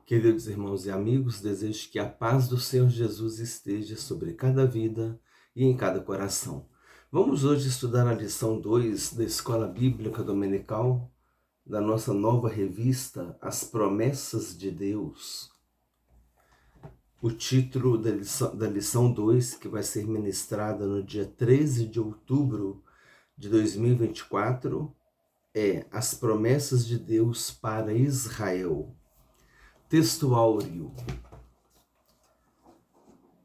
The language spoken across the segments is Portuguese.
Queridos irmãos e amigos, desejo que a paz do Senhor Jesus esteja sobre cada vida e em cada coração. Vamos hoje estudar a lição 2 da Escola Bíblica Dominical, da nossa nova revista, As Promessas de Deus. O título da lição 2, que vai ser ministrada no dia 13 de outubro de 2024, é As Promessas de Deus para Israel. Texto áureo.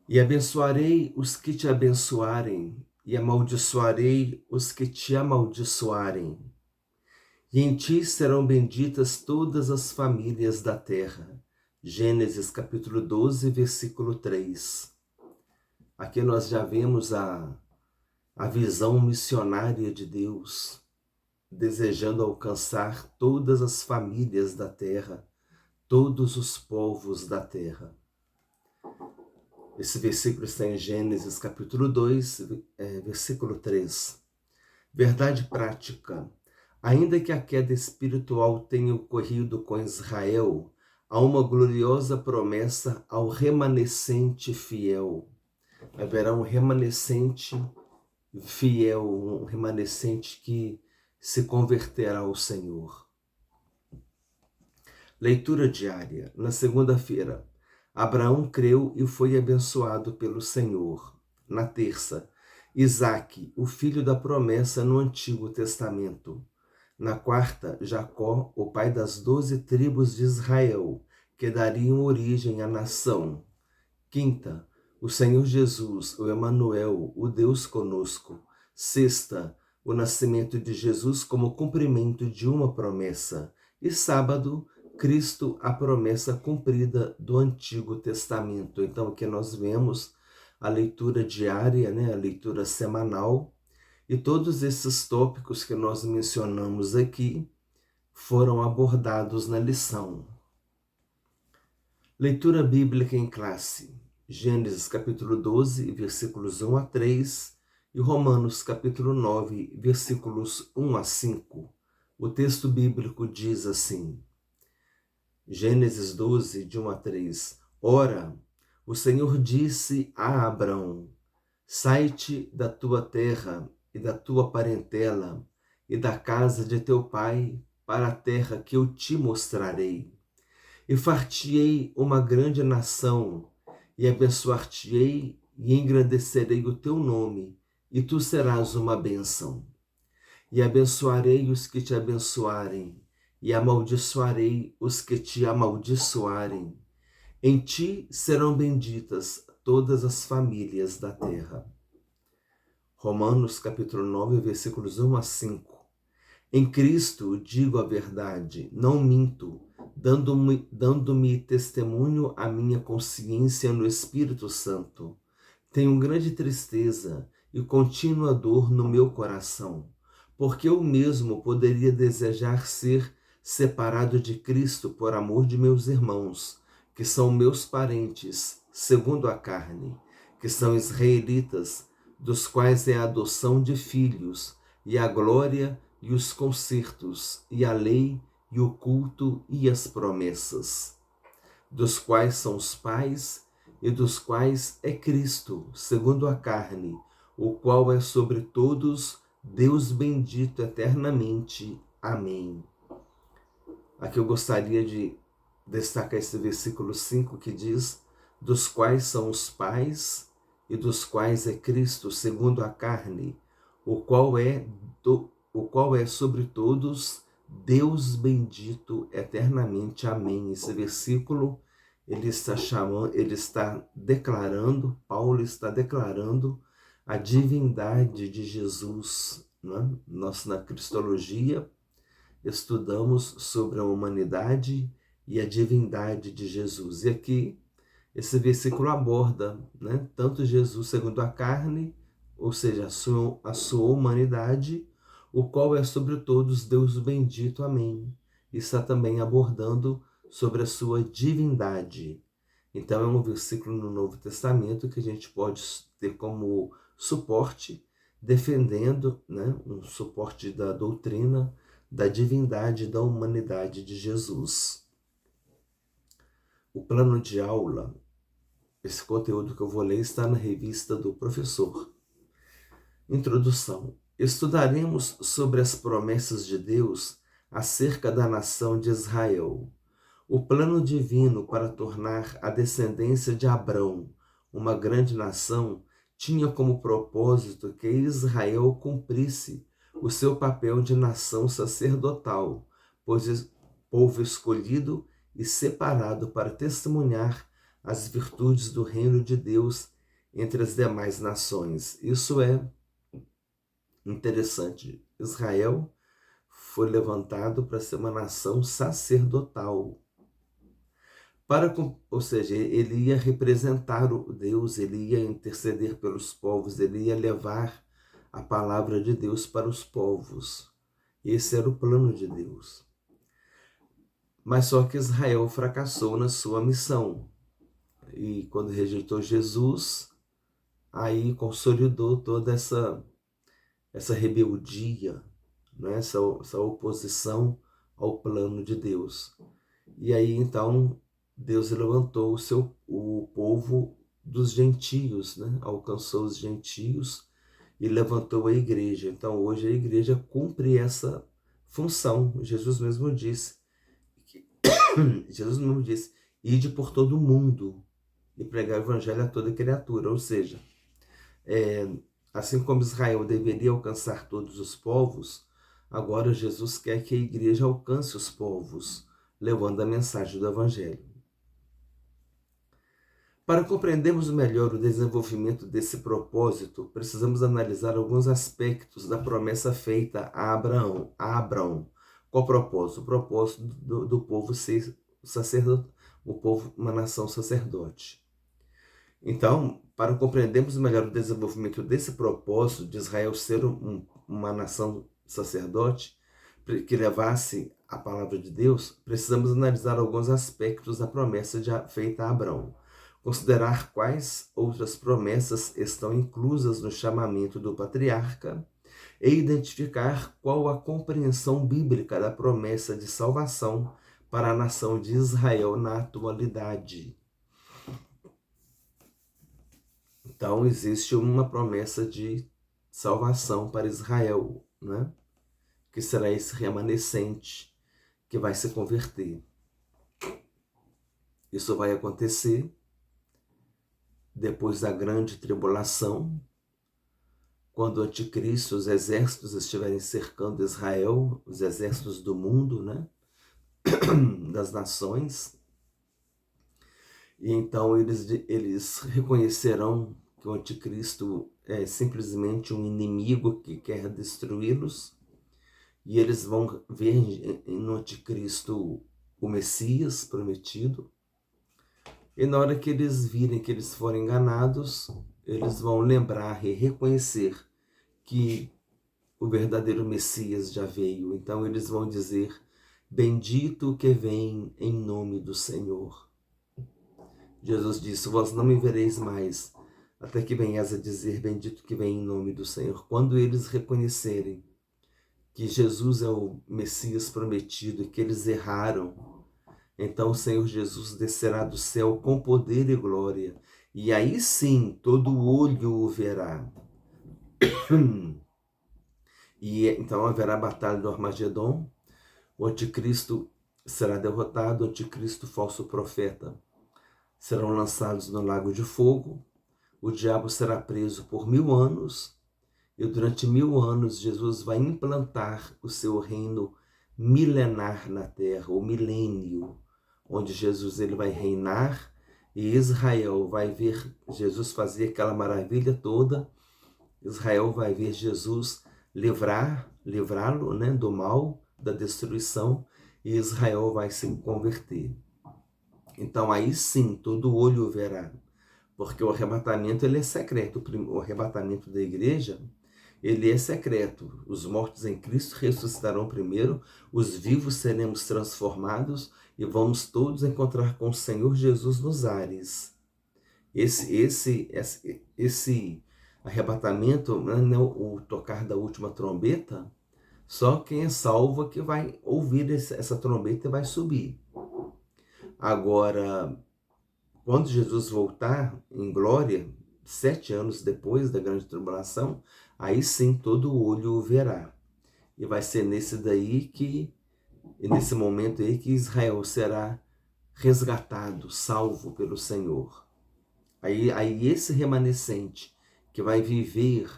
E abençoarei os que te abençoarem, e amaldiçoarei os que te amaldiçoarem. E em ti serão benditas todas as famílias da terra. Gênesis capítulo 12, versículo 3. Aqui nós já vemos a visão missionária de Deus, desejando alcançar todas as famílias da terra, todos os povos da terra. Esse versículo está em Gênesis capítulo 2, versículo 3. Verdade prática. Ainda que a queda espiritual tenha ocorrido com Israel, há uma gloriosa promessa ao remanescente fiel. Haverá um remanescente fiel, um remanescente que se converterá ao Senhor. Leitura diária. Na segunda-feira, Abraão creu e foi abençoado pelo Senhor. Na terça, Isaque, o filho da promessa no Antigo Testamento. Na quarta, Jacó, o pai das 12 tribos de Israel, que dariam origem à nação. Quinta, o Senhor Jesus, o Emanuel, o Deus conosco. Sexta, o nascimento de Jesus como cumprimento de uma promessa. E sábado, Cristo, a promessa cumprida do Antigo Testamento. Então aqui nós vemos a leitura diária, a leitura semanal, e todos esses tópicos que nós mencionamos aqui foram abordados na lição. Leitura bíblica em classe. Gênesis capítulo 12, versículos 1 a 3 e Romanos capítulo 9, versículos 1 a 5. O texto bíblico diz assim: Gênesis 12, de 1 a 3. Ora, o Senhor disse a Abrão: Sai-te da tua terra e da tua parentela e da casa de teu pai para a terra que eu te mostrarei. E far-te-ei uma grande nação, e abençoar-te-ei e engrandecerei o teu nome, e tu serás uma bênção. E abençoarei os que te abençoarem, e amaldiçoarei os que te amaldiçoarem. Em ti serão benditas todas as famílias da terra. Romanos capítulo 9, versículos 1 a 5. Em Cristo digo a verdade, não minto, dando-me testemunho a minha consciência no Espírito Santo. Tenho grande tristeza e contínua dor no meu coração, porque eu mesmo poderia desejar ser separado de Cristo por amor de meus irmãos, que são meus parentes, segundo a carne, que são israelitas, dos quais é a adoção de filhos, e a glória e os concertos, e a lei, e o culto, e as promessas, dos quais são os pais, e dos quais é Cristo, segundo a carne, o qual é sobre todos Deus bendito eternamente. Amém. Aqui eu gostaria de destacar esse versículo 5 que diz: dos quais são os pais, e dos quais é Cristo, segundo a carne, o qual é sobre todos Deus bendito eternamente. Amém. Esse versículo Paulo está declarando a divindade de Jesus. Nós na Cristologia estudamos sobre a humanidade e a divindade de Jesus. E aqui esse versículo aborda, tanto Jesus segundo a carne, ou seja, a sua humanidade, o qual é sobre todos Deus bendito. Amém. E está também abordando sobre a sua divindade. Então é um versículo no Novo Testamento que a gente pode ter como suporte, defendendo, um suporte da doutrina da divindade e da humanidade de Jesus. o plano de aula, esse conteúdo que eu vou ler está na revista do professor. Introdução. Estudaremos sobre as promessas de Deus acerca da nação de Israel. O plano divino para tornar a descendência de Abrão uma grande nação tinha como propósito que Israel cumprisse o seu papel de nação sacerdotal, pois povo escolhido e separado para testemunhar as virtudes do reino de Deus entre as demais nações. Isso é interessante. Israel foi levantado para ser uma nação sacerdotal. Ou seja, ele ia representar o Deus, ele ia interceder pelos povos, ele ia levar a palavra de Deus para os povos. Esse era o plano de Deus. Mas só que Israel fracassou na sua missão. E quando rejeitou Jesus, aí consolidou toda essa rebeldia, né? essa oposição ao plano de Deus. E aí então Deus levantou o povo dos gentios, né? Alcançou os gentios e levantou a igreja. Então hoje a igreja cumpre essa função. Jesus mesmo disse, ide por todo o mundo e pregar o evangelho a toda criatura. Ou seja, assim como Israel deveria alcançar todos os povos, agora Jesus quer que a igreja alcance os povos, levando a mensagem do evangelho. Para compreendermos melhor o desenvolvimento desse propósito, precisamos analisar alguns aspectos da promessa feita a Abraão. Qual o propósito? O propósito do povo ser sacerdote, o povo uma nação sacerdote. Então, para compreendermos melhor o desenvolvimento desse propósito de Israel ser uma nação sacerdote, que levasse a palavra de Deus, precisamos analisar alguns aspectos da promessa feita a Abraão. Considerar quais outras promessas estão inclusas no chamamento do patriarca e identificar qual a compreensão bíblica da promessa de salvação para a nação de Israel na atualidade. Então, existe uma promessa de salvação para Israel, né? Que será esse remanescente que vai se converter. Isso vai acontecer depois da grande tribulação, quando o anticristo, os exércitos estiverem cercando Israel, os exércitos do mundo, né? Das nações. E então eles reconhecerão que o anticristo é simplesmente um inimigo que quer destruí-los, e eles vão ver no anticristo o Messias prometido. E na hora que eles virem que eles foram enganados, eles vão lembrar e reconhecer que o verdadeiro Messias já veio. Então eles vão dizer, bendito que vem em nome do Senhor. Jesus disse, vós não me vereis mais, até que venhas a dizer, bendito que vem em nome do Senhor. Quando eles reconhecerem que Jesus é o Messias prometido e que eles erraram, então o Senhor Jesus descerá do céu com poder e glória, e aí sim todo olho o verá. E então haverá a batalha do Armagedon, o anticristo será derrotado, o anticristo falso profeta serão lançados no lago de fogo, o diabo será preso por 1000 anos, e durante 1000 anos Jesus vai implantar o seu reino milenar na terra, o milênio, onde Jesus ele vai reinar e Israel vai ver Jesus fazer aquela maravilha toda. Israel vai ver Jesus livrá-lo, né, do mal, da destruição, e Israel vai se converter. Então aí sim todo olho verá, porque o arrebatamento ele é secreto. O arrebatamento da igreja ele é secreto. Os mortos em Cristo ressuscitarão primeiro, os vivos seremos transformados e vamos todos encontrar com o Senhor Jesus nos ares. Esse arrebatamento, né, o tocar da última trombeta, só quem é salvo que vai ouvir essa trombeta e vai subir. Agora, quando Jesus voltar em glória, 7 anos depois da grande tribulação, aí sim todo olho o verá. E vai ser nesse momento aí que Israel será resgatado, salvo pelo Senhor. Aí esse remanescente que vai viver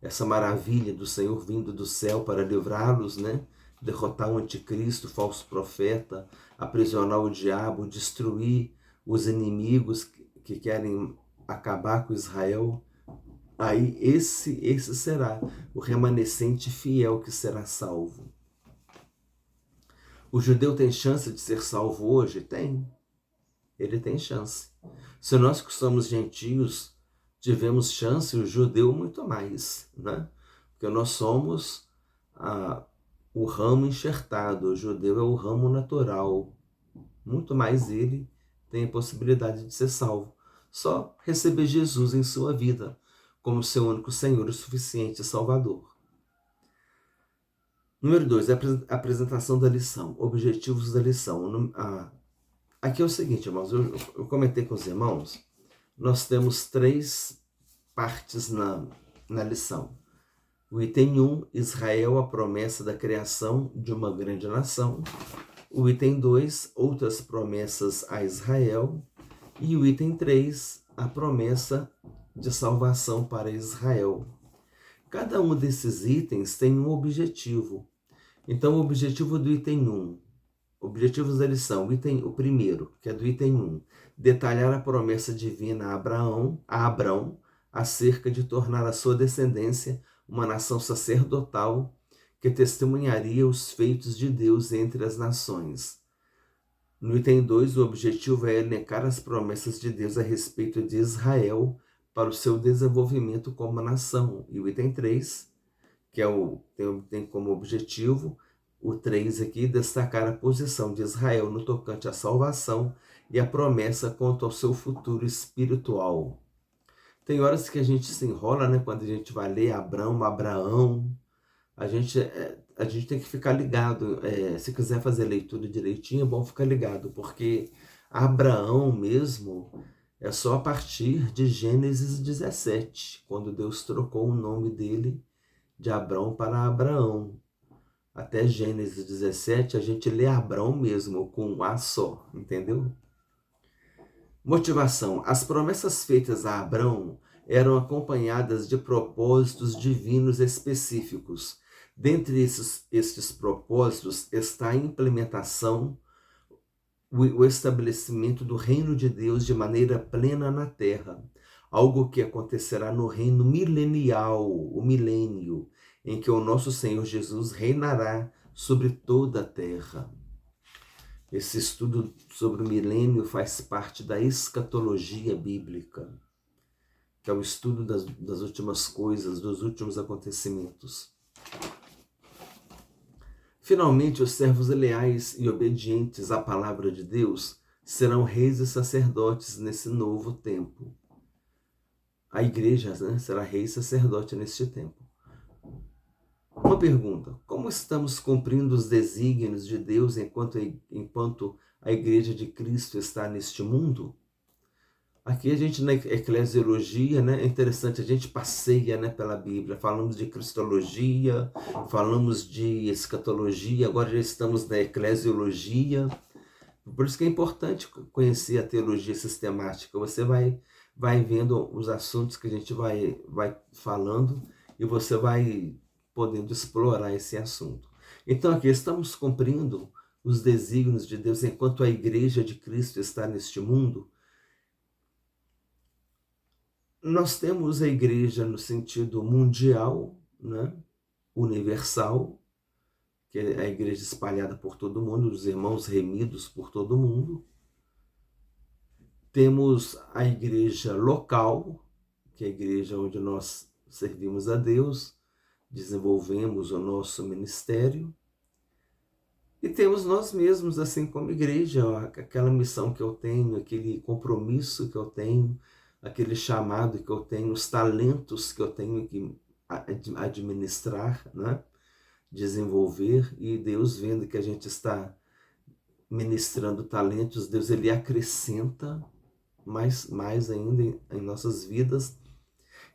essa maravilha do Senhor vindo do céu para livrá-los, né? Derrotar o anticristo, o falso profeta, aprisionar o diabo, destruir os inimigos que querem acabar com Israel. Aí esse será o remanescente fiel que será salvo. O judeu tem chance de ser salvo hoje? Tem. Ele tem chance. Se nós que somos gentios tivemos chance, o judeu muito mais, né? Porque nós somos o ramo enxertado, o judeu é o ramo natural. Muito mais ele tem a possibilidade de ser salvo. Só receber Jesus em sua vida como seu único Senhor e suficiente Salvador. Número 2, a apresentação da lição, objetivos da lição. Aqui é o seguinte, irmãos, eu comentei com os irmãos, nós temos 3 partes na lição. O item 1, Israel, a promessa da criação de uma grande nação. O item 2, outras promessas a Israel. E o item 3, a promessa de salvação para Israel. Cada um desses itens tem um objetivo. Então, o objetivo do item 1, objetivos da lição, o primeiro, que é do item 1, detalhar a promessa divina a Abrão acerca de tornar a sua descendência uma nação sacerdotal que testemunharia os feitos de Deus entre as nações. No item 2, o objetivo é elencar as promessas de Deus a respeito de Israel para o seu desenvolvimento como nação. E o item 3, que tem como objetivo, o 3 aqui, destacar a posição de Israel no tocante à salvação e a promessa quanto ao seu futuro espiritual. Tem horas que a gente se enrola, né? Quando a gente vai ler Abraão, a gente tem que ficar ligado. Se quiser fazer a leitura direitinho, é bom ficar ligado, porque Abraão mesmo é só a partir de Gênesis 17, quando Deus trocou o nome dele de Abrão para Abraão. Até Gênesis 17 a gente lê Abrão mesmo, com um A só, entendeu? Motivação. As promessas feitas a Abrão eram acompanhadas de propósitos divinos específicos. Dentre estes propósitos está a implementação, o estabelecimento do reino de Deus de maneira plena na terra, algo que acontecerá no reino milenial, o milênio, em que o nosso Senhor Jesus reinará sobre toda a terra. Esse estudo sobre o milênio faz parte da escatologia bíblica, que é o estudo das últimas coisas, dos últimos acontecimentos. Finalmente, os servos leais e obedientes à palavra de Deus serão reis e sacerdotes nesse novo tempo. A igreja, né, será rei e sacerdote neste tempo. Uma pergunta: como estamos cumprindo os desígnios de Deus enquanto a igreja de Cristo está neste mundo? Aqui a gente, na eclesiologia, né, é interessante, a gente passeia, né, pela Bíblia, falamos de cristologia, falamos de escatologia, agora já estamos na eclesiologia. Por isso que é importante conhecer a teologia sistemática. Você vai vendo os assuntos que a gente vai falando e você vai podendo explorar esse assunto. Então aqui estamos cumprindo os desígnios de Deus enquanto a igreja de Cristo está neste mundo. Nós temos a igreja no sentido mundial, né? Universal, que é a igreja espalhada por todo mundo, os irmãos remidos por todo mundo. Temos a igreja local, que é a igreja onde nós servimos a Deus, desenvolvemos o nosso ministério. E temos nós mesmos, assim como igreja, aquela missão que eu tenho, aquele compromisso que eu tenho, aquele chamado que eu tenho, os talentos que eu tenho que administrar, né? Desenvolver, e Deus vendo que a gente está ministrando talentos, Deus ele acrescenta mais ainda em nossas vidas.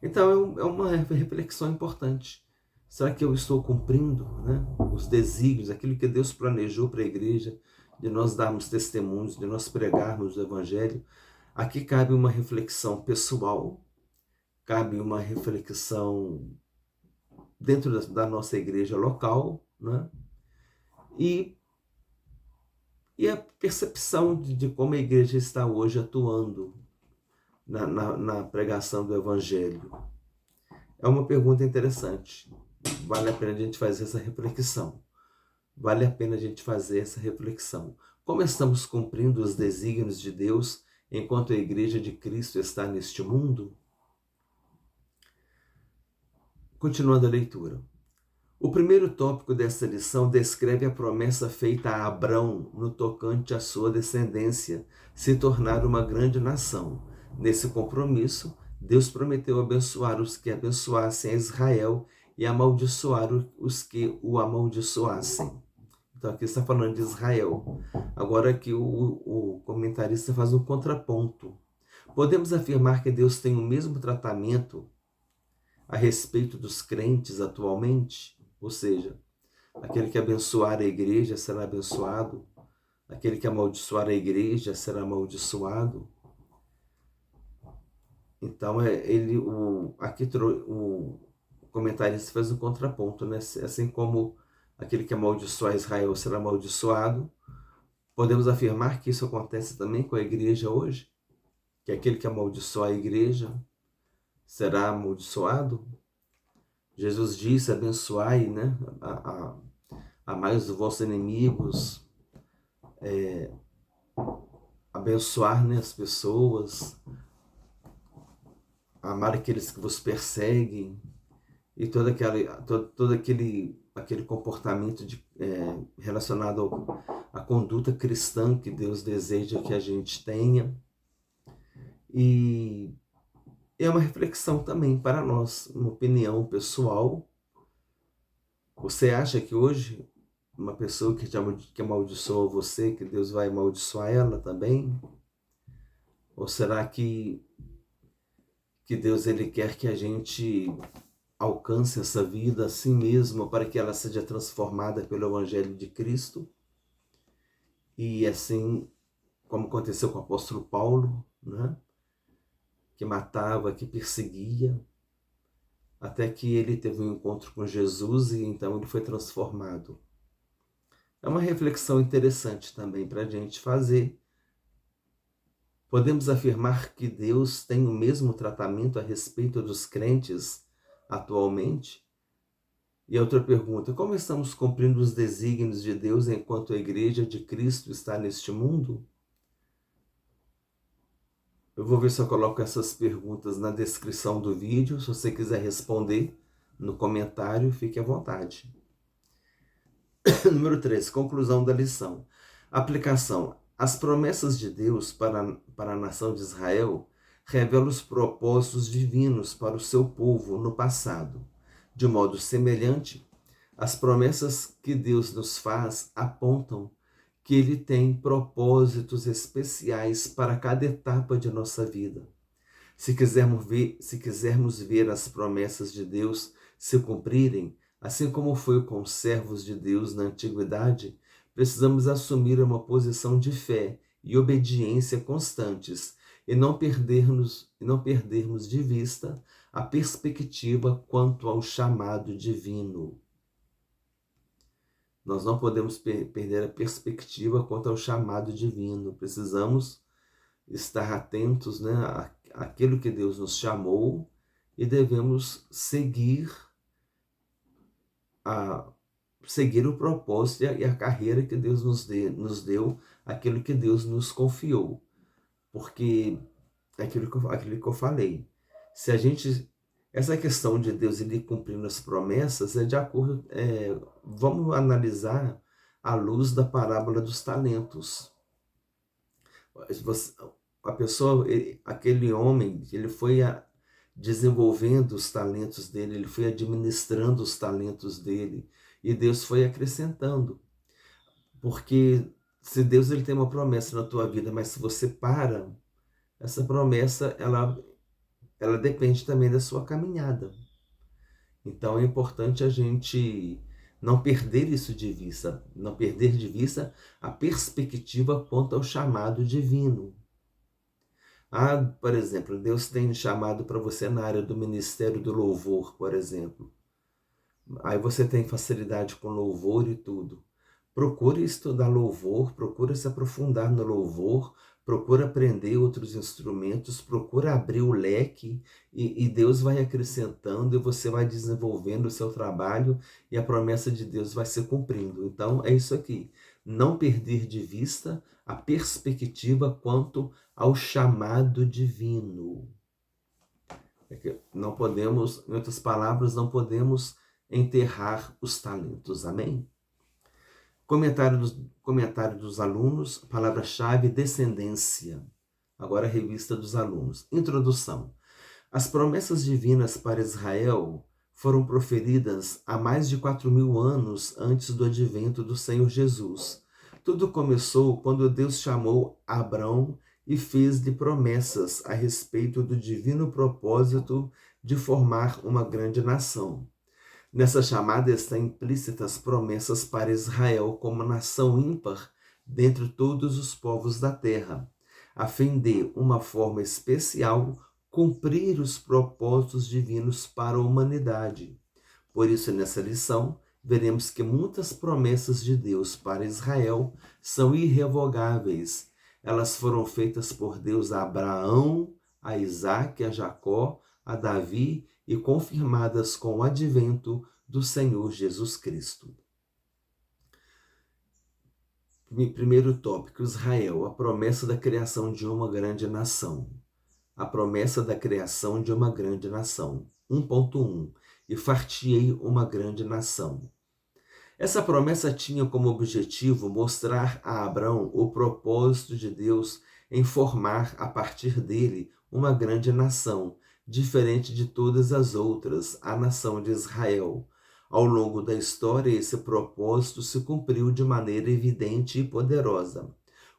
Então é uma reflexão importante. Será que eu estou cumprindo, né, os desígnios, aquilo que Deus planejou para a igreja, de nós darmos testemunhos, de nós pregarmos o Evangelho? Aqui cabe uma reflexão pessoal, cabe uma reflexão dentro da nossa igreja local, né? E, e a percepção de como a igreja está hoje atuando na pregação do Evangelho. É uma pergunta interessante. Vale a pena a gente fazer essa reflexão. Vale a pena a gente fazer essa reflexão. Como estamos cumprindo os desígnios de Deus enquanto a igreja de Cristo está neste mundo? Continuando a leitura. O primeiro tópico desta lição descreve a promessa feita a Abrão no tocante à sua descendência se tornar uma grande nação. Nesse compromisso, Deus prometeu abençoar os que abençoassem a Israel e amaldiçoar os que o amaldiçoassem. Então aqui está falando de Israel. Agora aqui o comentarista faz um contraponto. Podemos afirmar que Deus tem o mesmo tratamento a respeito dos crentes atualmente? Ou seja, aquele que abençoar a igreja será abençoado, aquele que amaldiçoar a igreja será amaldiçoado. Então aqui o comentarista faz um contraponto, né? Assim como aquele que amaldiçoar Israel será amaldiçoado, podemos afirmar que isso acontece também com a igreja hoje? Que aquele que amaldiçoar a igreja será amaldiçoado? Jesus disse, abençoai, né? Amai os vossos inimigos, abençoar, né, as pessoas, amar aqueles que vos perseguem, e todo aquele comportamento relacionado à conduta cristã que Deus deseja que a gente tenha. E é uma reflexão também para nós, uma opinião pessoal. Você acha que hoje uma pessoa que amaldiçoa você, que Deus vai amaldiçoar ela também? Ou será que Deus ele quer que a gente alcance essa vida assim mesmo para que ela seja transformada pelo Evangelho de Cristo? E assim como aconteceu com o apóstolo Paulo, né? Que matava, que perseguia, até que ele teve um encontro com Jesus e então ele foi transformado. É uma reflexão interessante também para a gente fazer. Podemos afirmar que Deus tem o mesmo tratamento a respeito dos crentes atualmente? E a outra pergunta, como estamos cumprindo os desígnios de Deus enquanto a igreja de Cristo está neste mundo? Eu vou ver se eu coloco essas perguntas na descrição do vídeo. Se você quiser responder no comentário, fique à vontade. Número 3, conclusão da lição. Aplicação. As promessas de Deus para a nação de Israel revelam os propósitos divinos para o seu povo no passado. De modo semelhante, as promessas que Deus nos faz apontam que Ele tem propósitos especiais para cada etapa de nossa vida. Se quisermos ver as promessas de Deus se cumprirem, assim como foi com os servos de Deus na antiguidade, precisamos assumir uma posição de fé e obediência constantes e não perdermos de vista a perspectiva quanto ao chamado divino. Nós não podemos perder a perspectiva quanto ao chamado divino. Precisamos estar atentos, né, àquilo que Deus nos chamou e devemos seguir o propósito e a carreira que Deus nos deu, aquilo que Deus nos confiou. Porque aquilo que eu falei, se a gente... Essa questão de Deus ele cumprindo as promessas é de acordo... vamos analisar à luz da parábola dos talentos. A pessoa, aquele homem, ele foi desenvolvendo os talentos dele, ele foi administrando os talentos dele, e Deus foi acrescentando. Porque Se Deus ele tem uma promessa na tua vida, mas se você para, essa promessa ela depende também da sua caminhada. Então é importante a gente não perder isso de vista, não perder de vista a perspectiva quanto ao chamado divino. Por exemplo, Deus tem chamado para você na área do ministério do louvor, por exemplo. Aí você tem facilidade com louvor e tudo. Procure estudar louvor, procure se aprofundar no louvor, procure aprender outros instrumentos, procure abrir o leque e Deus vai acrescentando e você vai desenvolvendo o seu trabalho e a promessa de Deus vai se cumprindo. Então é isso aqui, não perder de vista a perspectiva quanto ao chamado divino. Não podemos, em outras palavras, não podemos enterrar os talentos. Amém? Comentário dos alunos, palavra-chave, descendência. Agora a revista dos alunos. Introdução. As promessas divinas para Israel foram proferidas há mais de 4.000 anos antes do advento do Senhor Jesus. Tudo começou quando Deus chamou Abrão e fez-lhe promessas a respeito do divino propósito de formar uma grande nação. Nessa chamada estão implícitas promessas para Israel como nação ímpar dentre todos os povos da terra, a fim de, uma forma especial, cumprir os propósitos divinos para a humanidade. Por isso, nessa lição, veremos que muitas promessas de Deus para Israel são irrevogáveis. Elas foram feitas por Deus a Abraão, a Isaque, a Jacó, a Davi e confirmadas com o advento do Senhor Jesus Cristo. Primeiro tópico, Israel, a promessa da criação de uma grande nação. A promessa da criação de uma grande nação. 1.1. E far-te-ei uma grande nação. Essa promessa tinha como objetivo mostrar a Abrão o propósito de Deus em formar a partir dele uma grande nação, diferente de todas as outras, a nação de Israel. Ao longo da história, esse propósito se cumpriu de maneira evidente e poderosa.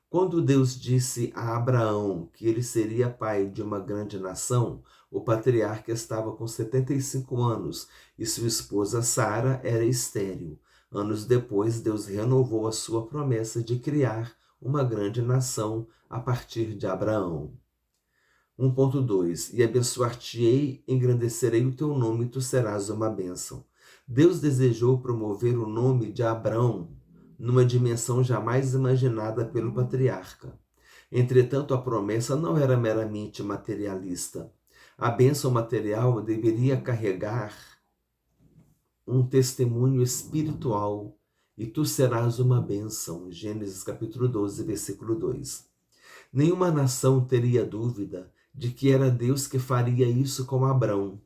Quando Deus disse a Abraão que ele seria pai de uma grande nação, o patriarca estava com 75 anos e sua esposa Sara era estéril. Anos depois, Deus renovou a sua promessa de criar uma grande nação a partir de Abraão. 1.2. E abençoar-te-ei, engrandecerei o teu nome e tu serás uma bênção. Deus desejou promover o nome de Abrão numa dimensão jamais imaginada pelo patriarca. Entretanto, a promessa não era meramente materialista. A bênção material deveria carregar um testemunho espiritual, e tu serás uma bênção. Gênesis capítulo 12, versículo 2. Nenhuma nação teria dúvida de que era Deus que faria isso com Abrão.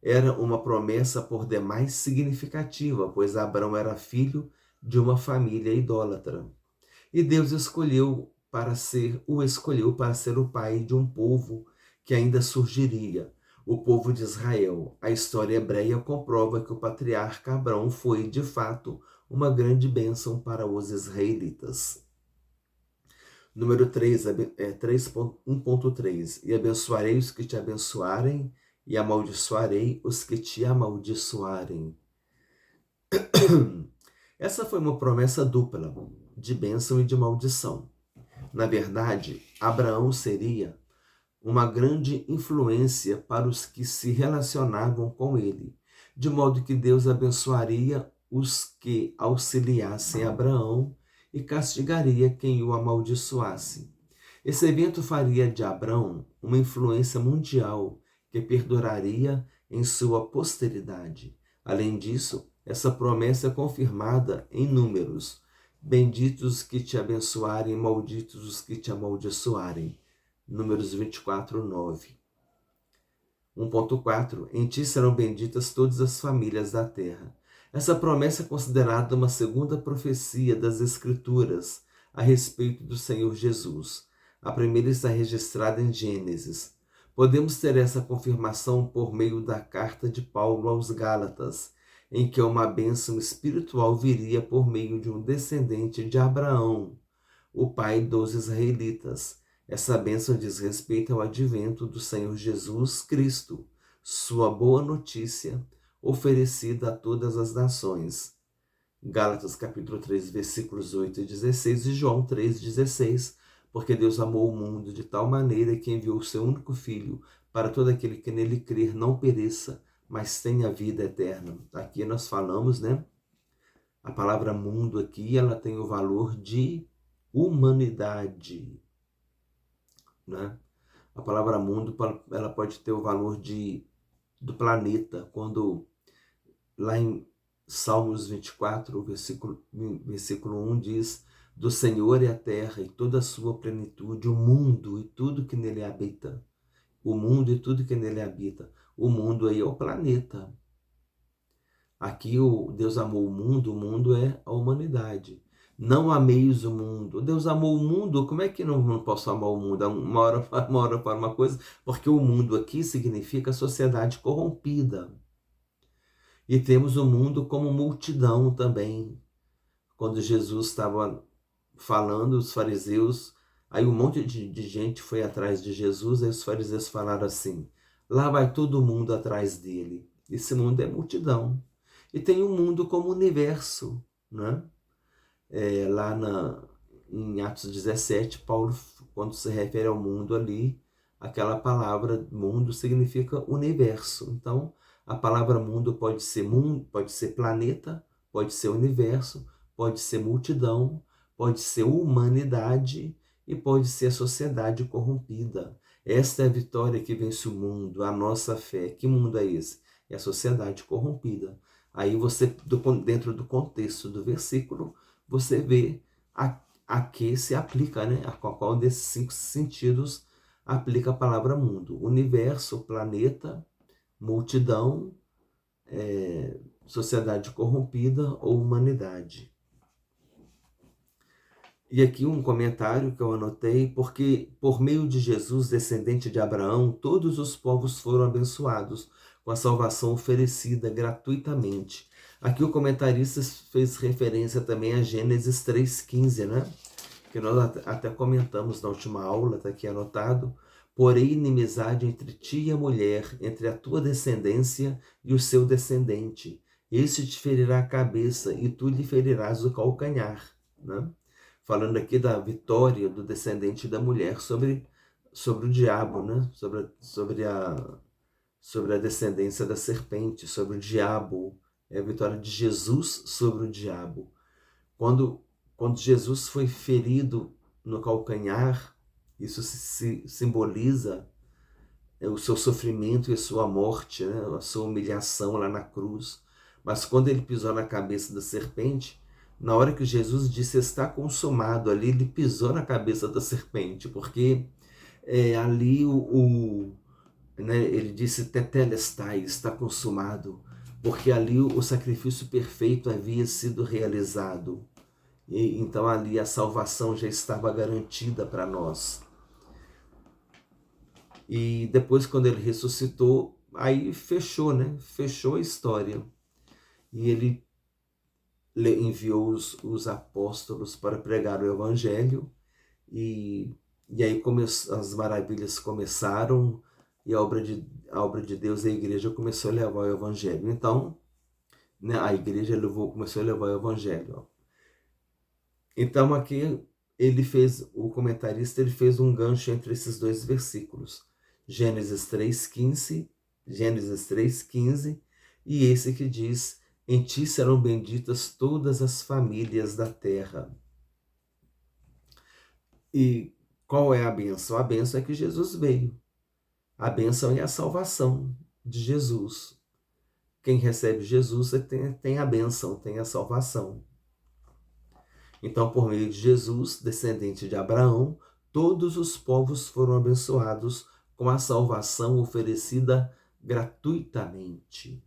Era uma promessa por demais significativa, pois Abrão era filho de uma família idólatra. E Deus o escolheu para ser o pai de um povo que ainda surgiria, o povo de Israel. A história hebreia comprova que o patriarca Abrão foi, de fato, uma grande bênção para os israelitas. Número 3, 1.3. E abençoarei os que te abençoarem, e amaldiçoarei os que te amaldiçoarem. Essa foi uma promessa dupla, de bênção e de maldição. Na verdade, Abraão seria uma grande influência para os que se relacionavam com ele, de modo que Deus abençoaria os que auxiliassem Abraão e castigaria quem o amaldiçoasse. Esse evento faria de Abraão uma influência mundial que perduraria em sua posteridade. Além disso, essa promessa é confirmada em números. Benditos os que te abençoarem, malditos os que te amaldiçoarem. Números 24, 9. 1.4. Em ti serão benditas todas as famílias da terra. Essa promessa é considerada uma segunda profecia das Escrituras a respeito do Senhor Jesus. A primeira está registrada em Gênesis. Podemos ter essa confirmação por meio da carta de Paulo aos Gálatas, em que uma bênção espiritual viria por meio de um descendente de Abraão. o pai dos israelitas. Essa bênção diz respeito ao advento do Senhor Jesus Cristo, sua boa notícia oferecida a todas as nações. Gálatas capítulo 3, versículos 8 e 16 e João 3,16. Porque Deus amou o mundo de tal maneira que enviou o seu único Filho para todo aquele que nele crer não pereça, mas tenha vida eterna. Aqui nós falamos, né? A palavra mundo aqui, ela tem o valor de humanidade, né? A palavra mundo, ela pode ter o valor do planeta. Quando lá em Salmos 24, versículo 1 diz: do Senhor é a terra e toda a sua plenitude, o mundo e tudo que nele habita. O mundo e tudo que nele habita. O mundo aí é o planeta. Aqui o Deus amou o mundo é a humanidade. Não ameis o mundo. Deus amou o mundo, como é que não posso amar o mundo? Uma hora para uma coisa, porque o mundo aqui significa sociedade corrompida. E temos o mundo como multidão também. Quando Jesus estava falando, os fariseus, aí um monte de gente foi atrás de Jesus, aí os fariseus falaram assim: lá vai todo mundo atrás dele. Esse mundo é multidão. E tem um mundo como universo, né? Em Atos 17, Paulo, quando se refere ao mundo ali, aquela palavra mundo significa universo. Então, a palavra mundo, pode ser planeta, pode ser universo, pode ser multidão, pode ser humanidade e pode ser sociedade corrompida. Esta é a vitória que vence o mundo, a nossa fé. Que mundo é esse? É a sociedade corrompida. Aí você, dentro do contexto do versículo, você vê a que se aplica, né? A qual desses 5 sentidos aplica a palavra mundo: universo, planeta, multidão, sociedade corrompida ou humanidade. E aqui um comentário que eu anotei: porque por meio de Jesus, descendente de Abraão, todos os povos foram abençoados com a salvação oferecida gratuitamente. Aqui o comentarista fez referência também a Gênesis 3,15, né? Que nós até comentamos na última aula, está aqui anotado. Porém, inimizade entre ti e a mulher, entre a tua descendência e o seu descendente. Este te ferirá a cabeça e tu lhe ferirás o calcanhar, né? Falando aqui da vitória do descendente da mulher sobre o diabo, né? Sobre a descendência da serpente, sobre o diabo. É a vitória de Jesus sobre o diabo. Quando Jesus foi ferido no calcanhar, isso simboliza o seu sofrimento e a sua morte, né? A sua humilhação lá na cruz. Mas quando ele pisou na cabeça da serpente, na hora que Jesus disse está consumado, ali ele pisou na cabeça da serpente, porque ali né, ele disse tetelestai, está consumado, porque ali o sacrifício perfeito havia sido realizado. E então ali a salvação já estava garantida para nós. E depois, quando ele ressuscitou, aí fechou, né? Fechou a história. E ele enviou os apóstolos para pregar o evangelho, e aí as maravilhas começaram, e a obra de Deus, a igreja começou a levar o evangelho. Então, né, a igreja começou a levar o evangelho. Então aqui o comentarista fez um gancho entre esses dois versículos, Gênesis 3,15, e esse que diz: em ti serão benditas todas as famílias da terra. E qual é a bênção? A bênção é que Jesus veio. A bênção é a salvação de Jesus. Quem recebe Jesus tem a bênção, tem a salvação. Então, por meio de Jesus, descendente de Abraão, todos os povos foram abençoados com a salvação oferecida gratuitamente.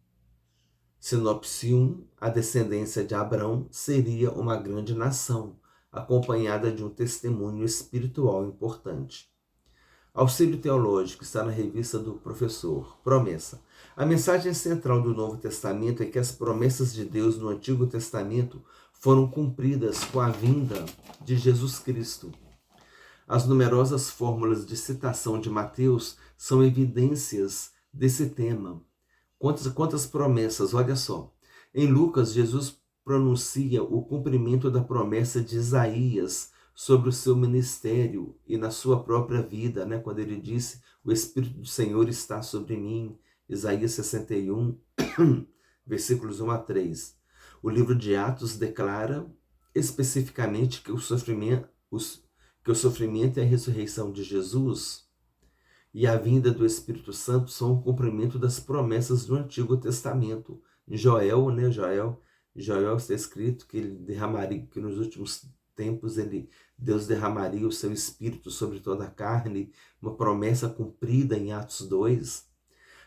Sinopse 1, a descendência de Abraão seria uma grande nação, acompanhada de um testemunho espiritual importante. Auxílio teológico está na revista do professor. Promessa. A mensagem central do Novo Testamento é que as promessas de Deus no Antigo Testamento foram cumpridas com a vinda de Jesus Cristo. As numerosas fórmulas de citação de Mateus são evidências desse tema. Quantas promessas, olha só. Em Lucas, Jesus pronuncia o cumprimento da promessa de Isaías sobre o seu ministério e na sua própria vida, né? Quando ele disse, o Espírito do Senhor está sobre mim, Isaías 61, versículos 1 a 3. O livro de Atos declara especificamente que o sofrimento e a ressurreição de Jesus e a vinda do Espírito Santo são o cumprimento das promessas do Antigo Testamento. Em Joel, Joel está escrito que ele derramaria, que nos últimos tempos Deus derramaria o seu Espírito sobre toda a carne, uma promessa cumprida em Atos 2.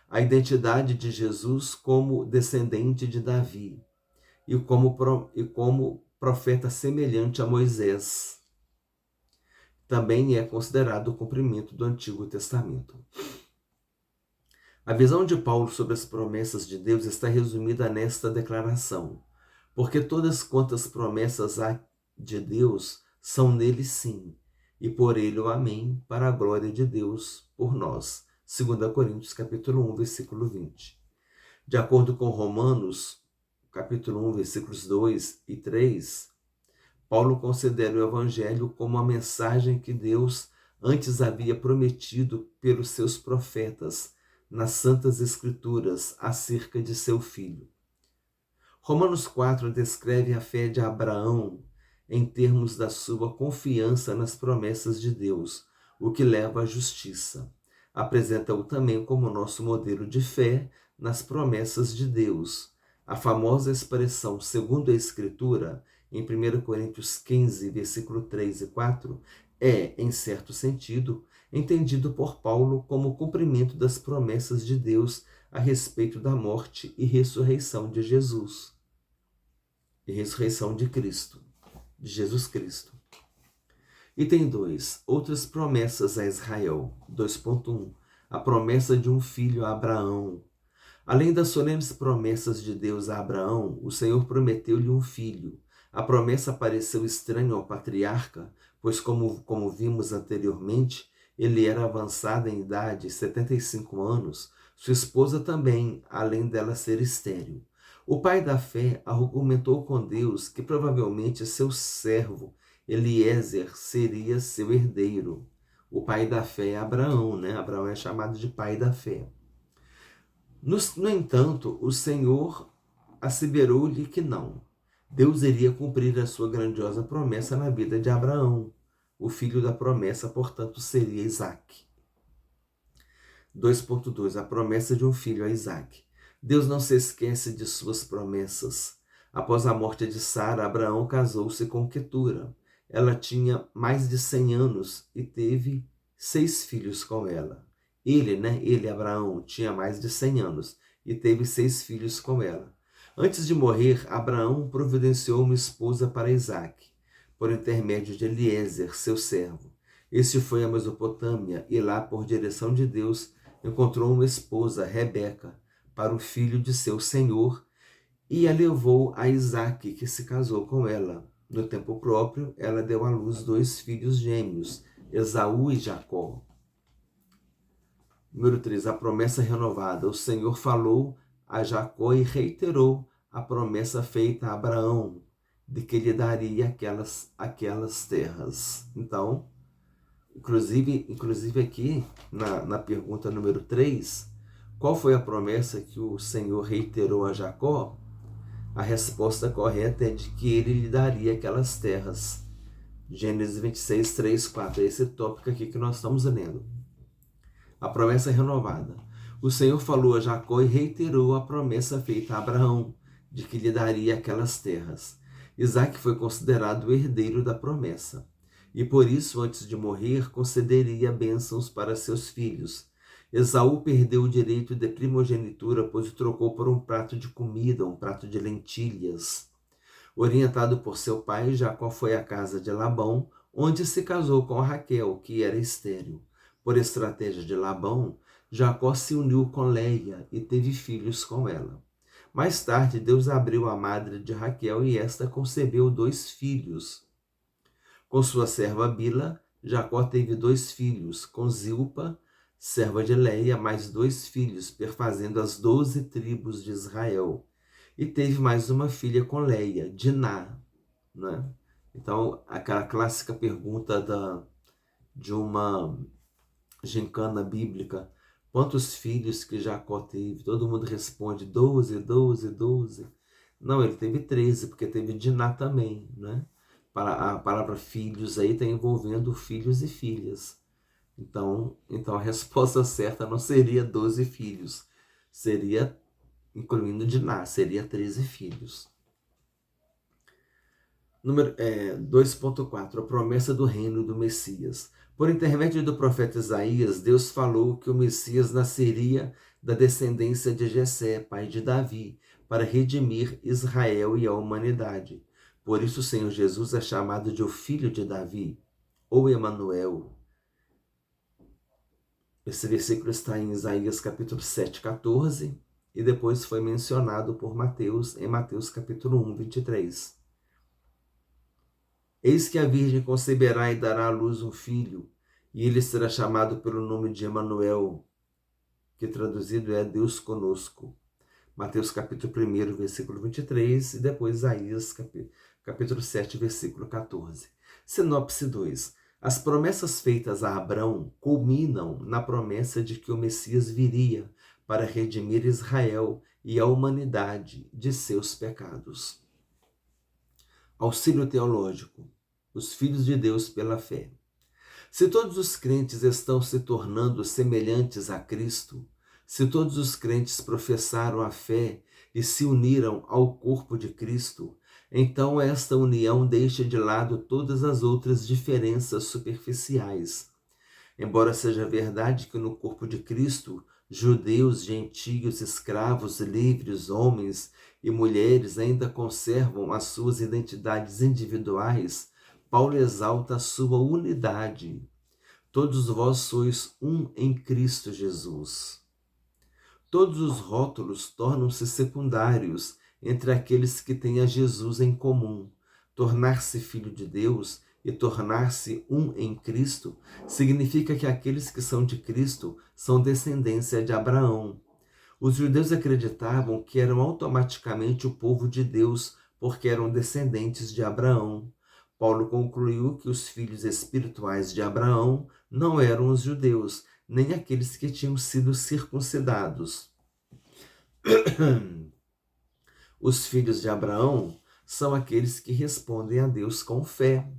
A identidade de Jesus como descendente de Davi e como profeta semelhante a Moisés também é considerado o cumprimento do Antigo Testamento. A visão de Paulo sobre as promessas de Deus está resumida nesta declaração: porque todas quantas promessas há de Deus são nele sim, e por ele o amém, para a glória de Deus por nós. 2 Coríntios capítulo 1, versículo 20. De acordo com Romanos, capítulo 1, versículos 2 e 3, Paulo considera o Evangelho como a mensagem que Deus antes havia prometido pelos seus profetas nas Santas Escrituras acerca de seu Filho. Romanos 4 descreve a fé de Abraão em termos da sua confiança nas promessas de Deus, o que leva à justiça. Apresenta-o também como nosso modelo de fé nas promessas de Deus. A famosa expressão segundo a Escritura, em 1 Coríntios 15, versículo 3 e 4, é, em certo sentido, entendido por Paulo como o cumprimento das promessas de Deus a respeito da morte e ressurreição de Jesus. E ressurreição de Cristo, de Jesus Cristo. Item 2. Outras promessas a Israel. 2.1. A promessa de um filho a Abraão. Além das solenes promessas de Deus a Abraão, o Senhor prometeu-lhe um filho. A promessa pareceu estranha ao patriarca, pois como vimos anteriormente, ele era avançado em idade, 75 anos, sua esposa também, além dela ser estéril. O pai da fé argumentou com Deus que provavelmente seu servo, Eliezer, seria seu herdeiro. O pai da fé é Abraão, né? Abraão é chamado de pai da fé. No entanto, o Senhor asseverou-lhe que não. Deus iria cumprir a sua grandiosa promessa na vida de Abraão. O filho da promessa, portanto, seria Isaque. 2.2. A promessa de um filho a Isaque. Deus não se esquece de suas promessas. Após a morte de Sara, Abraão casou-se com Quetura. Ela tinha mais de 100 anos e teve 6 filhos com ela. Ele, Abraão, tinha mais de 100 anos e teve 6 filhos com ela. Antes de morrer, Abraão providenciou uma esposa para Isaque, por intermédio de Eliezer, seu servo. Este foi à Mesopotâmia e lá, por direção de Deus, encontrou uma esposa, Rebeca, para o filho de seu senhor e a levou a Isaque, que se casou com ela. No tempo próprio, ela deu à luz 2 filhos gêmeos, Esaú e Jacó. Número 3. A promessa renovada. O Senhor falou a Jacó e reiterou a promessa feita a Abraão, de que lhe daria aquelas terras. Então, inclusive aqui, na pergunta número 3, qual foi a promessa que o Senhor reiterou a Jacó? A resposta correta é de que ele lhe daria aquelas terras. Gênesis 26, 3, 4. É esse tópico aqui que nós estamos lendo. A promessa renovada. O Senhor falou a Jacó e reiterou a promessa feita a Abraão, de que lhe daria aquelas terras. Isaque foi considerado o herdeiro da promessa, e por isso, antes de morrer, concederia bênçãos para seus filhos. Esaú perdeu o direito de primogenitura, pois o trocou por um prato de comida, um prato de lentilhas. Orientado por seu pai, Jacó foi à casa de Labão, onde se casou com Raquel, que era estéril. Por estratégia de Labão, Jacó se uniu com Leia e teve filhos com ela. Mais tarde, Deus abriu a madre de Raquel e esta concebeu 2 filhos. Com sua serva Bila, Jacó teve 2 filhos. Com Zilpa, serva de Leia, mais 2 filhos, perfazendo as 12 tribos de Israel. E teve mais uma filha com Leia, Diná, né? Então, aquela clássica pergunta de uma gincana bíblica: quantos filhos que Jacó teve? Todo mundo responde 12, 12, 12. Não, ele teve 13, porque teve Diná também, né? A palavra filhos aí está envolvendo filhos e filhas. Então a resposta certa não seria 12 filhos, seria, incluindo Diná, seria 13 filhos. Número 2.4, a promessa do reino do Messias. Por intermédio do profeta Isaías, Deus falou que o Messias nasceria da descendência de Jessé, pai de Davi, para redimir Israel e a humanidade. Por isso o Senhor Jesus é chamado de o Filho de Davi, ou Emanuel. Esse versículo está em Isaías capítulo 7, 14, e depois foi mencionado por Mateus, em Mateus capítulo 1, 23. Eis que a Virgem conceberá e dará à luz um filho, e ele será chamado pelo nome de Emanuel, que traduzido é Deus conosco. Mateus capítulo 1, versículo 23, e depois Isaías capítulo 7, versículo 14. Sinopse 2. As promessas feitas a Abrão culminam na promessa de que o Messias viria para redimir Israel e a humanidade de seus pecados. Auxílio teológico. Os filhos de Deus pela fé. Se todos os crentes estão se tornando semelhantes a Cristo, se todos os crentes professaram a fé e se uniram ao corpo de Cristo, então esta união deixa de lado todas as outras diferenças superficiais. Embora seja verdade que no corpo de Cristo, judeus, gentios, escravos, livres, homens e mulheres ainda conservam as suas identidades individuais, Paulo exalta a sua unidade. Todos vós sois um em Cristo Jesus. Todos os rótulos tornam-se secundários entre aqueles que têm a Jesus em comum. Tornar-se filho de Deus e tornar-se um em Cristo significa que aqueles que são de Cristo são descendência de Abraão. Os judeus acreditavam que eram automaticamente o povo de Deus porque eram descendentes de Abraão. Paulo concluiu que os filhos espirituais de Abraão não eram os judeus, nem aqueles que tinham sido circuncidados. Os filhos de Abraão são aqueles que respondem a Deus com fé,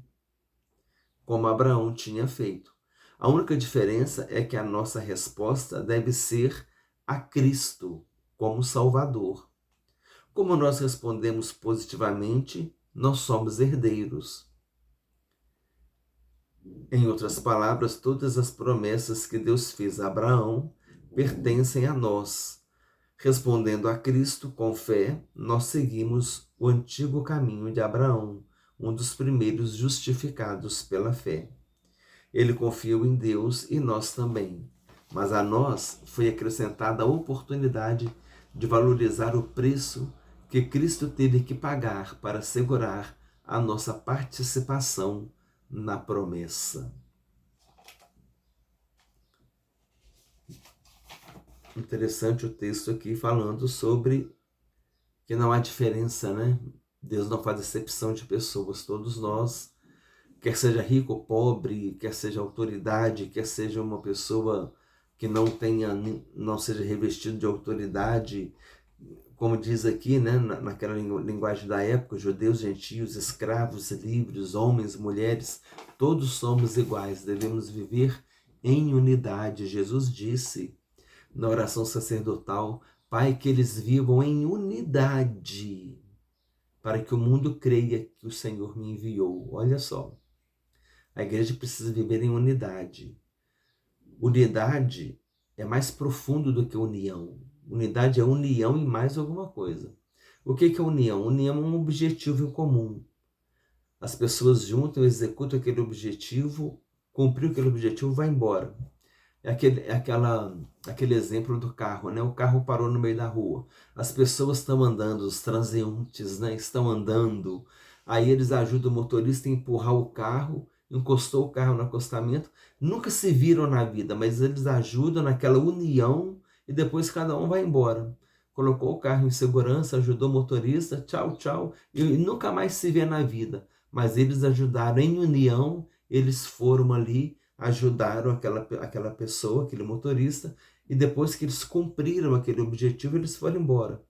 como Abraão tinha feito. A única diferença é que a nossa resposta deve ser a Cristo como Salvador. Como nós respondemos positivamente, nós somos herdeiros. Em outras palavras, todas as promessas que Deus fez a Abraão pertencem a nós. Respondendo a Cristo com fé, nós seguimos o antigo caminho de Abraão, um dos primeiros justificados pela fé. Ele confiou em Deus e nós também. Mas a nós foi acrescentada a oportunidade de valorizar o preço que Cristo teve que pagar para assegurar a nossa participação na promessa. Interessante o texto aqui falando sobre que não há diferença, né? Deus não faz acepção de pessoas. Todos nós, quer seja rico ou pobre, quer seja autoridade, quer seja uma pessoa que não seja revestido de autoridade, como diz aqui, né, naquela linguagem da época, judeus, gentios, escravos, livres, homens, mulheres, todos somos iguais, devemos viver em unidade. Jesus disse na oração sacerdotal: Pai, que eles vivam em unidade, para que o mundo creia que o Senhor me enviou. Olha só, a igreja precisa viver em unidade. Unidade é mais profundo do que união. Unidade é união e mais alguma coisa. O que é união? União é um objetivo em comum. As pessoas juntam, executam aquele objetivo, cumpriu aquele objetivo, vai embora. aquele exemplo do carro, né? O carro parou no meio da rua. As pessoas estão andando, os transeuntes, né? Estão andando. Aí eles ajudam o motorista a empurrar o carro, encostou o carro no acostamento. Nunca se viram na vida, mas eles ajudam naquela união e depois cada um vai embora. Colocou o carro em segurança, ajudou o motorista, tchau, tchau, e nunca mais se vê na vida. Mas eles ajudaram em união, eles foram ali, ajudaram aquela pessoa, aquele motorista, e depois que eles cumpriram aquele objetivo, eles foram embora.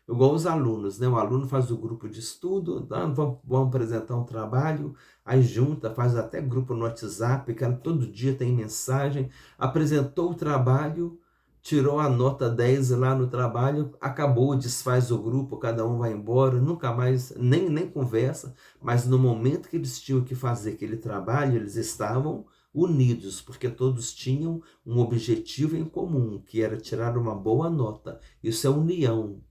Igual os alunos, né? O aluno faz o grupo de estudo, vão apresentar um trabalho, aí junta, faz até grupo no WhatsApp, que todo dia tem mensagem, apresentou o trabalho, tirou a nota 10 lá no trabalho, acabou, desfaz o grupo, cada um vai embora, nunca mais, nem conversa, mas no momento que eles tinham que fazer aquele trabalho, eles estavam unidos, porque todos tinham um objetivo em comum, que era tirar uma boa nota. Isso é união.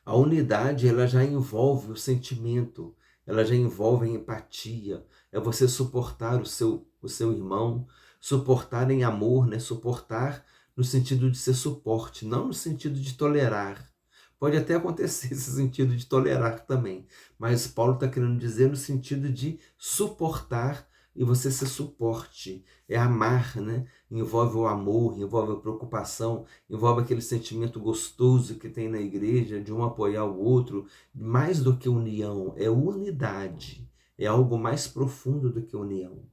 A unidade, ela já envolve o sentimento, ela já envolve a empatia, é você suportar o seu irmão, suportar em amor, né? Suportar no sentido de ser suporte, não no sentido de tolerar. Pode até acontecer esse sentido de tolerar também, mas Paulo está querendo dizer no sentido de suportar e você ser suporte, é amar, né? Envolve o amor, envolve a preocupação, envolve aquele sentimento gostoso que tem na igreja, de um apoiar o outro, mais do que união, é unidade, é algo mais profundo do que união.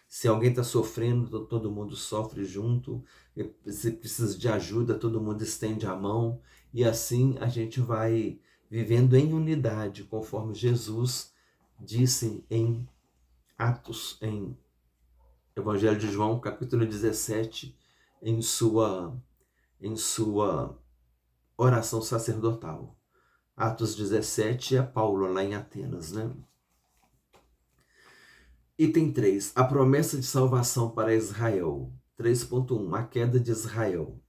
Se alguém está sofrendo, todo mundo sofre junto, se precisa de ajuda, todo mundo estende a mão, e assim a gente vai vivendo em unidade, conforme Jesus disse em Atos, em Evangelho de João, capítulo 17, em sua oração sacerdotal. Atos 17 é Paulo lá em Atenas, né? Item 3. A promessa de salvação para Israel. 3.1. A queda de Israel.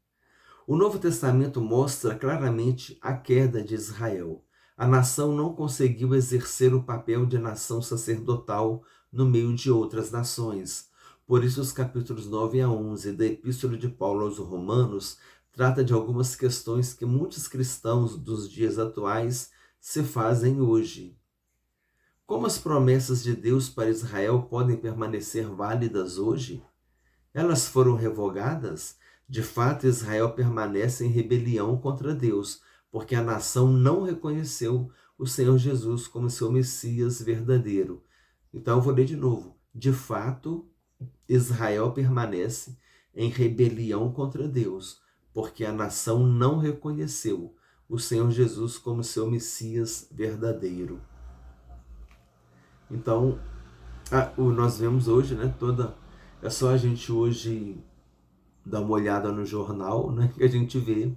O Novo Testamento mostra claramente a queda de Israel. A nação não conseguiu exercer o papel de nação sacerdotal no meio de outras nações. Por isso, os capítulos 9 a 11 da Epístola de Paulo aos Romanos trata de algumas questões que muitos cristãos dos dias atuais se fazem hoje. Como as promessas de Deus para Israel podem permanecer válidas hoje? Elas foram revogadas? De fato, Israel permanece em rebelião contra Deus, porque a nação não reconheceu o Senhor Jesus como seu Messias verdadeiro. Então, eu vou ler de novo. De fato, Israel permanece em rebelião contra Deus, porque a nação não reconheceu o Senhor Jesus como seu Messias verdadeiro. Então, nós vemos hoje, né, é só a gente hoje dar uma olhada no jornal, né, que a gente vê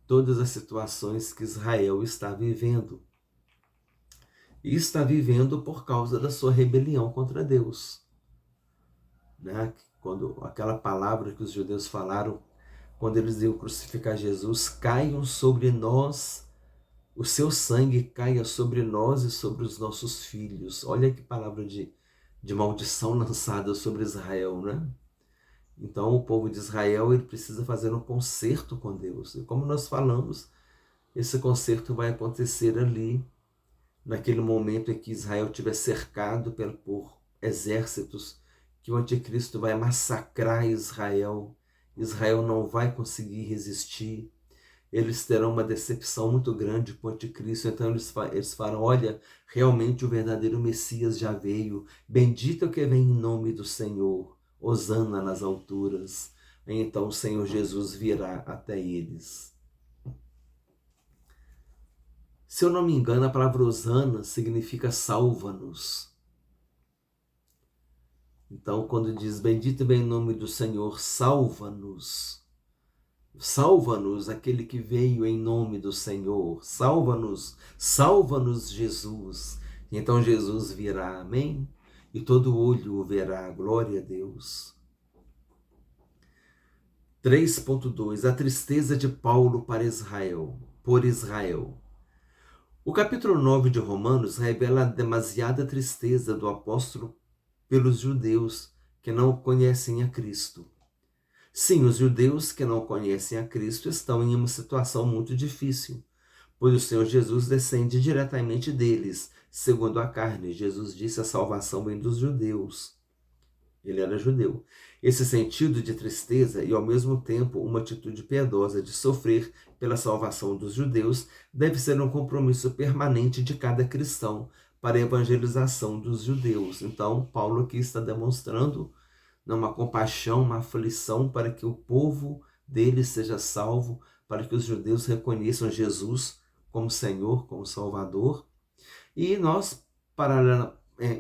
todas as situações que Israel está vivendo. E está vivendo por causa da sua rebelião contra Deus. Né? Quando aquela palavra que os judeus falaram, quando eles iam crucificar Jesus, caiam sobre nós, o seu sangue caia sobre nós e sobre os nossos filhos. Olha que palavra de maldição lançada sobre Israel, né? Então o povo de Israel, ele precisa fazer um concerto com Deus. E como nós falamos, esse concerto vai acontecer ali, naquele momento em que Israel estiver cercado por exércitos, que o anticristo vai massacrar Israel. Israel não vai conseguir resistir. Eles terão uma decepção muito grande com o anticristo. Então eles falam, olha, realmente o verdadeiro Messias já veio. Bendito é o que vem em nome do Senhor. Hosana nas alturas. Então o Senhor Jesus virá até eles. Se eu não me engano, a palavra Hosana significa salva-nos. Então, quando diz, bendito vem em nome do Senhor, salva-nos. Salva-nos, aquele que veio em nome do Senhor. Salva-nos, salva-nos, Jesus. Então Jesus virá, amém? E todo olho o verá, glória a Deus. 3.2. A tristeza de Paulo para Israel, por Israel. O capítulo 9 de Romanos revela a demasiada tristeza do apóstolo pelos judeus que não conhecem a Cristo. Sim, os judeus que não conhecem a Cristo estão em uma situação muito difícil, pois o Senhor Jesus descende diretamente deles, segundo a carne. Jesus disse: a salvação vem dos judeus. Ele era judeu. Esse sentido de tristeza e, ao mesmo tempo, uma atitude piedosa de sofrer pela salvação dos judeus deve ser um compromisso permanente de cada cristão para a evangelização dos judeus. Então, Paulo aqui está demonstrando uma compaixão, uma aflição para que o povo dele seja salvo, para que os judeus reconheçam Jesus como Senhor, como Salvador. E nós,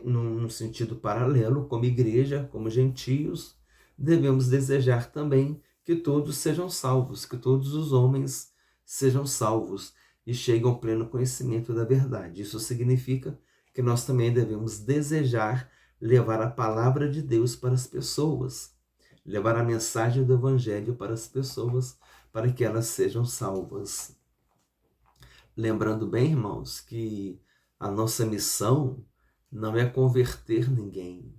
num sentido paralelo, como igreja, como gentios, devemos desejar também que todos sejam salvos, que todos os homens sejam salvos e cheguem ao pleno conhecimento da verdade. Isso significa que nós também devemos desejar levar a palavra de Deus para as pessoas, levar a mensagem do Evangelho para as pessoas, para que elas sejam salvas. Lembrando bem, irmãos, que a nossa missão não é converter ninguém.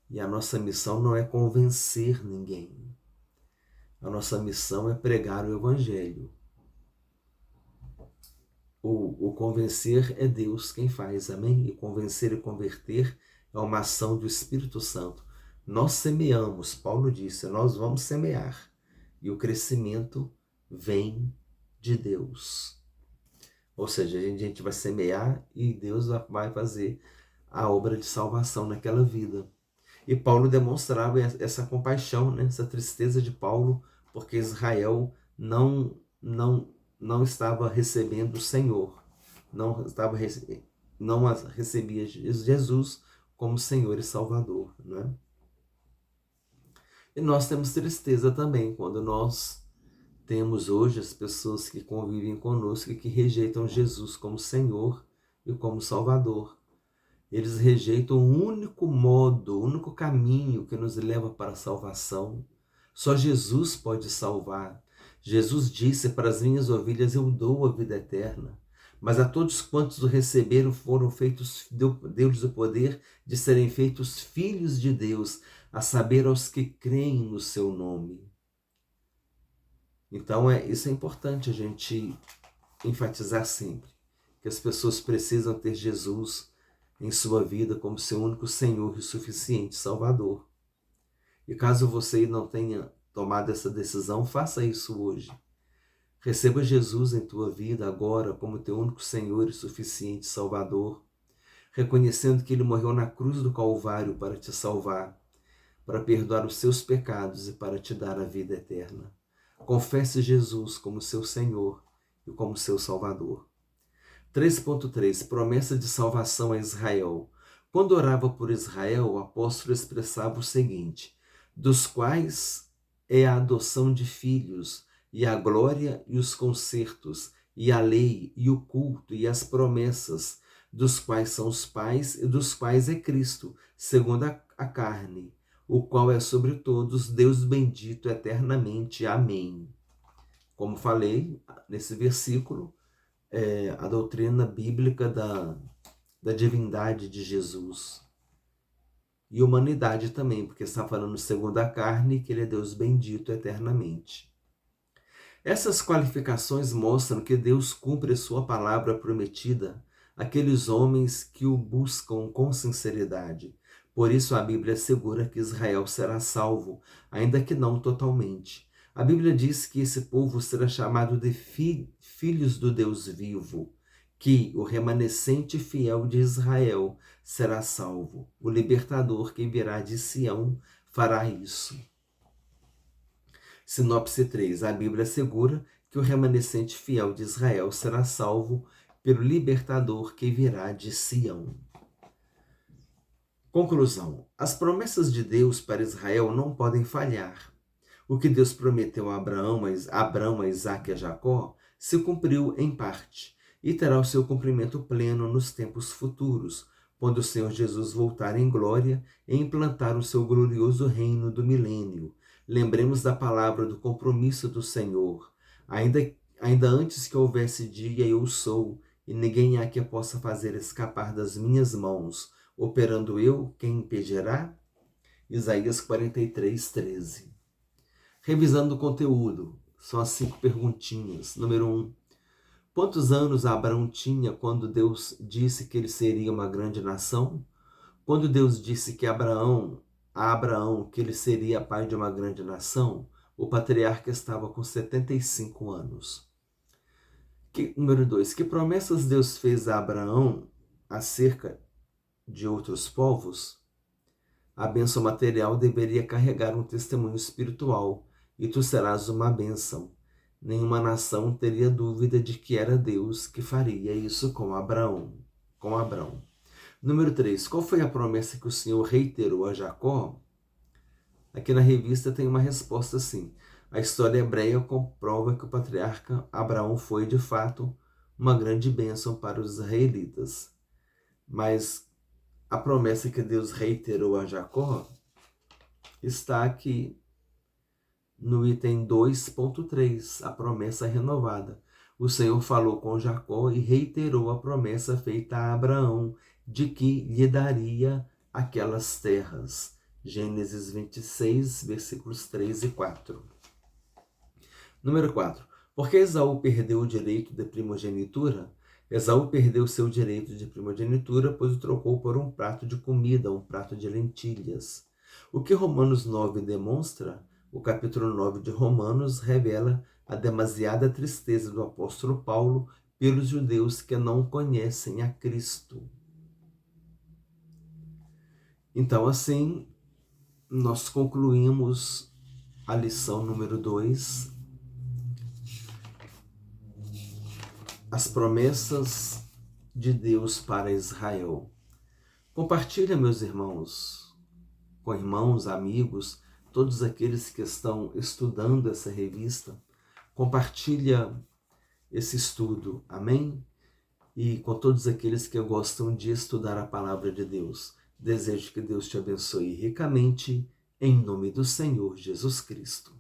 E a nossa missão não é convencer ninguém. A nossa missão é pregar o Evangelho. O convencer é Deus quem faz, amém? E convencer e converter é uma ação do Espírito Santo. Nós semeamos, Paulo disse, nós vamos semear. E o crescimento vem de Deus. Ou seja, a gente vai semear e Deus vai fazer a obra de salvação naquela vida. E Paulo demonstrava essa compaixão, né? Essa tristeza de Paulo, porque Israel não estava recebendo o Senhor, não recebia Jesus como Senhor e Salvador, né? E nós temos tristeza também quando nós temos hoje as pessoas que convivem conosco e que rejeitam Jesus como Senhor e como Salvador. Eles rejeitam o único modo, o único caminho que nos leva para a salvação. Só Jesus pode salvar. Jesus disse: para as minhas ovelhas eu dou a vida eterna. Mas a todos quantos o receberam foram feitos, deu-lhes o poder de serem feitos filhos de Deus, a saber, aos que creem no seu nome. Então, isso é importante a gente enfatizar sempre, que as pessoas precisam ter Jesus em sua vida como seu único Senhor e suficiente Salvador. E caso você não tenha tomado essa decisão, faça isso hoje. Receba Jesus em tua vida agora como teu único Senhor e suficiente Salvador, reconhecendo que Ele morreu na cruz do Calvário para te salvar, para perdoar os seus pecados e para te dar a vida eterna. Confesse Jesus como seu Senhor e como seu Salvador. 3.3 Promessa de salvação a Israel. Quando orava por Israel, o apóstolo expressava o seguinte: dos quais é a adoção de filhos, e a glória e os concertos, e a lei e o culto e as promessas, dos quais são os pais e dos quais é Cristo, segundo a carne, o qual é sobre todos, Deus bendito eternamente. Amém. Como falei nesse versículo, a doutrina bíblica da divindade de Jesus. E humanidade também, porque está falando segundo a carne, que Ele é Deus bendito eternamente. Essas qualificações mostram que Deus cumpre a sua palavra prometida àqueles homens que o buscam com sinceridade. Por isso a Bíblia assegura que Israel será salvo, ainda que não totalmente. A Bíblia diz que esse povo será chamado de filhos do Deus vivo, que o remanescente fiel de Israel será salvo. O libertador que virá de Sião fará isso. Sinopse 3. A Bíblia assegura que o remanescente fiel de Israel será salvo pelo libertador que virá de Sião. Conclusão. As promessas de Deus para Israel não podem falhar. O que Deus prometeu a Abraão, a Isaque e a Jacó se cumpriu em parte e terá o seu cumprimento pleno nos tempos futuros, quando o Senhor Jesus voltar em glória e implantar o seu glorioso reino do milênio. Lembremos da palavra do compromisso do Senhor. Ainda antes que houvesse dia, eu sou, e ninguém há que possa fazer escapar das minhas mãos. Operando eu, quem impedirá? Isaías 43:13. Revisando o conteúdo, são as 5 perguntinhas. Número 1. Quantos anos Abraão tinha quando Deus disse que ele seria uma grande nação? Quando Deus disse que a Abraão que ele seria pai de uma grande nação, o patriarca estava com 75 anos. Número 2. Que promessas Deus fez a Abraão acerca de outros povos? A bênção material deveria carregar um testemunho espiritual, e tu serás uma bênção. Nenhuma nação teria dúvida de que era Deus que faria isso com Abraão. Número 3. Qual foi a promessa que o Senhor reiterou a Jacó? Aqui na revista tem uma resposta assim. A história hebreia comprova que o patriarca Abraão foi, de fato, uma grande bênção para os israelitas. Mas a promessa que Deus reiterou a Jacó está aqui no item 2.3, a promessa renovada. O Senhor falou com Jacó e reiterou a promessa feita a Abraão de que lhe daria aquelas terras. Gênesis 26, versículos 3 e 4. Número 4. Por que Esaú perdeu o direito de primogenitura? Esaú perdeu seu direito de primogenitura, pois o trocou por um prato de comida, um prato de lentilhas. O que Romanos 9 demonstra? O capítulo 9 de Romanos revela a demasiada tristeza do apóstolo Paulo pelos judeus que não conhecem a Cristo. Então, assim, nós concluímos a lição número 2. As promessas de Deus para Israel. Compartilha, meus irmãos, com irmãos, amigos, todos aqueles que estão estudando essa revista. Compartilha esse estudo, amém? E com todos aqueles que gostam de estudar a palavra de Deus. Desejo que Deus te abençoe ricamente, em nome do Senhor Jesus Cristo.